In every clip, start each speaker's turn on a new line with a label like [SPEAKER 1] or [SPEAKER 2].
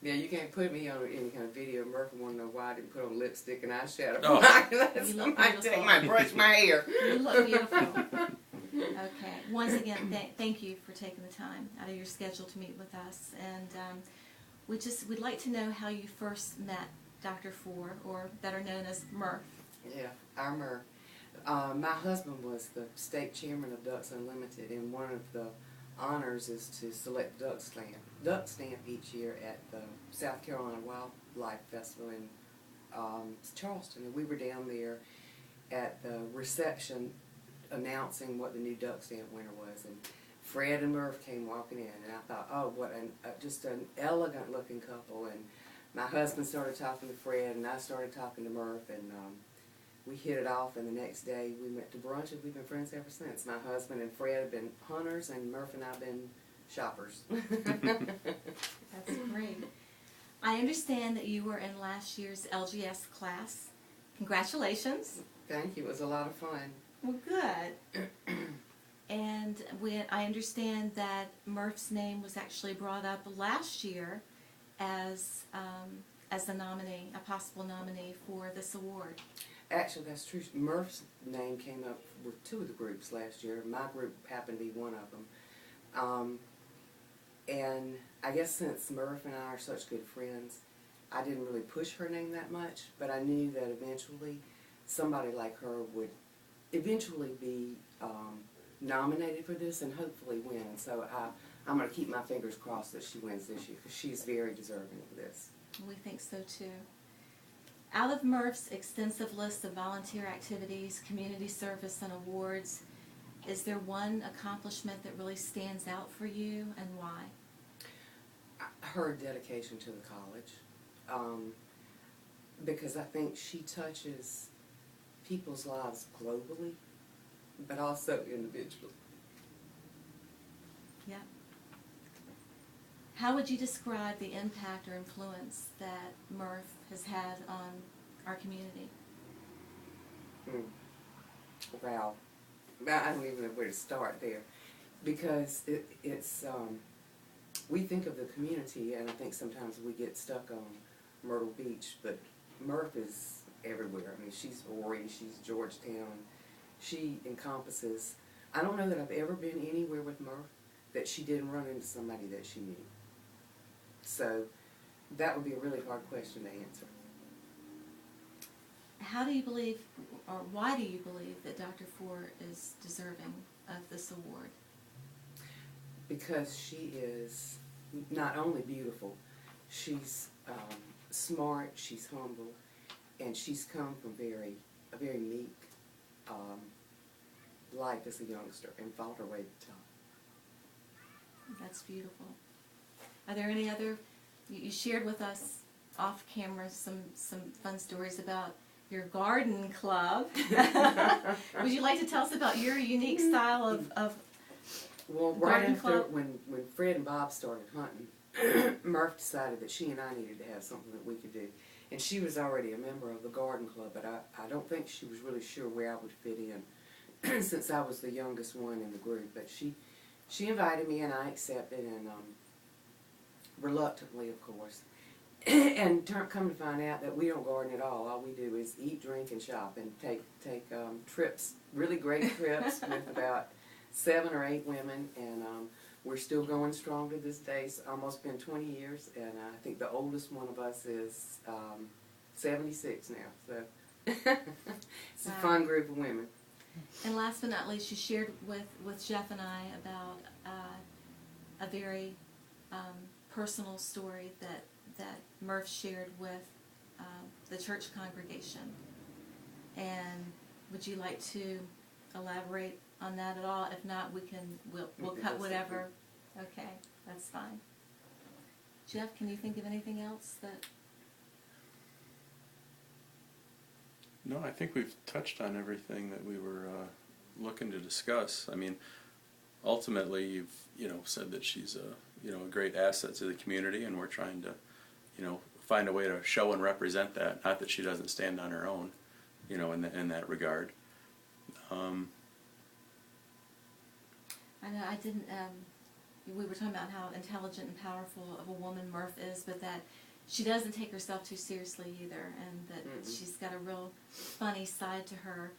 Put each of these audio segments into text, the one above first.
[SPEAKER 1] Yeah, you can't put me on any kind of video. Murphy wanted to know why I didn't put on lipstick and eyeshadow.
[SPEAKER 2] Oh.
[SPEAKER 1] Let somebody take my brush my hair.
[SPEAKER 3] You look beautiful. Okay. Once again, thank you for taking the time out of your schedule to meet with us. And we'd like to know how you first met Dr. Four, or better known as Murph.
[SPEAKER 1] Yeah, our Murph. My husband was the state chairman of Ducks Unlimited, and one of the honors is to select duck stamp each year at the South Carolina Wildlife Festival in Charleston. And we were down there at the reception announcing what the new duck stamp winner was, and Fred and Murph came walking in, and I thought, oh, what just an elegant looking couple. And my husband started talking to Fred, and I started talking to Murph, and we hit it off. And the next day we went to brunch, and we've been friends ever since. My husband and Fred have been hunters, and Murph and I have been shoppers.
[SPEAKER 3] That's great. I understand that you were in last year's LGS class. Congratulations.
[SPEAKER 1] Thank you. It was a lot of fun.
[SPEAKER 3] Well, good. And I understand that Murph's name was actually brought up last year as the nominee, a possible nominee for this award.
[SPEAKER 1] Actually, that's true. Murph's name came up with two of the groups last year. My group happened to be one of them. And I guess since Murph and I are such good friends, I didn't really push her name that much, but I knew that eventually somebody like her would eventually be nominated for this and hopefully win. And so I'm going to keep my fingers crossed that she wins this year, because she's very deserving of this.
[SPEAKER 3] We think so too. Out of Murph's extensive list of volunteer activities, community service, and awards, is there one accomplishment that really stands out for you, and why?
[SPEAKER 1] Her dedication to the college, because I think she touches people's lives globally, but also individually.
[SPEAKER 3] Yeah. How would you describe the impact or influence that Murph has had on our community?
[SPEAKER 1] Wow. I don't even know where to start there, because it's we think of the community, and I think sometimes we get stuck on Myrtle Beach, but Murph is everywhere. I mean, she's Horry, she's Georgetown. She encompasses. I don't know that I've ever been anywhere with Murph that she didn't run into somebody that she knew. So that would be a really hard question to answer.
[SPEAKER 3] How do you believe, or why do you believe that Dr. Four is deserving of this award?
[SPEAKER 1] Because she is not only beautiful, she's smart, she's humble, and she's come from a very meek life as a youngster and fought her way to the top.
[SPEAKER 3] That's beautiful. Are there any other, you shared with us off camera some fun stories about your garden club. Would you like to tell us about your unique style of
[SPEAKER 1] well, right after when Fred and Bob started hunting, Murph decided that she and I needed to have something that we could do. And she was already a member of the garden club, but I don't think she was really sure where I would fit in since I was the youngest one in the group. But she invited me, and I accepted, and reluctantly, of course. And come to find out that we don't garden at all. All we do is eat, drink, and shop, and take trips, really great trips with about 7 or 8 women, and we're still going strong to this day. It's almost been 20 years, and I think the oldest one of us is 76 now. So it's a fun group of women.
[SPEAKER 3] And last but not least, you shared with Jeff and I about a very personal story that Murph shared with the church congregation. And would you like to elaborate on that at all? If not, we'll cut whatever. Okay, that's fine. Jeff, can you think of anything else that?
[SPEAKER 2] No, I think we've touched on everything that we were looking to discuss. I mean, ultimately, you've said that she's a great asset to the community, and we're trying to find a way to show and represent that. Not that she doesn't stand on her own, in that regard.
[SPEAKER 3] I know I didn't. we were talking about how intelligent and powerful of a woman Murph is, but that she doesn't take herself too seriously either, and that she's got a real funny side to her.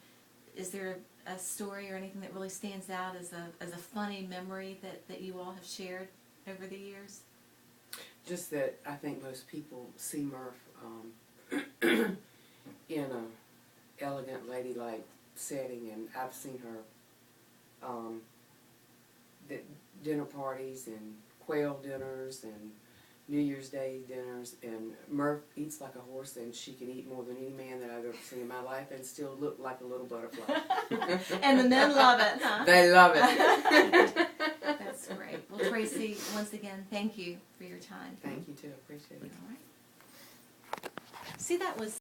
[SPEAKER 3] Is there a story or anything that really stands out as a funny memory that you all have shared over the years?
[SPEAKER 1] Just that I think most people see Murph in a elegant, ladylike setting, and I've seen her dinner parties and quail dinners and New Year's Day dinners, and Murph eats like a horse, and she can eat more than any man that I've ever seen in my life and still look like a little butterfly.
[SPEAKER 3] And the men love it, huh?
[SPEAKER 1] They love it.
[SPEAKER 3] That's great. Well, Tracy, once again, thank you for your time.
[SPEAKER 1] Thank you too. Appreciate it.
[SPEAKER 3] All right. See, that was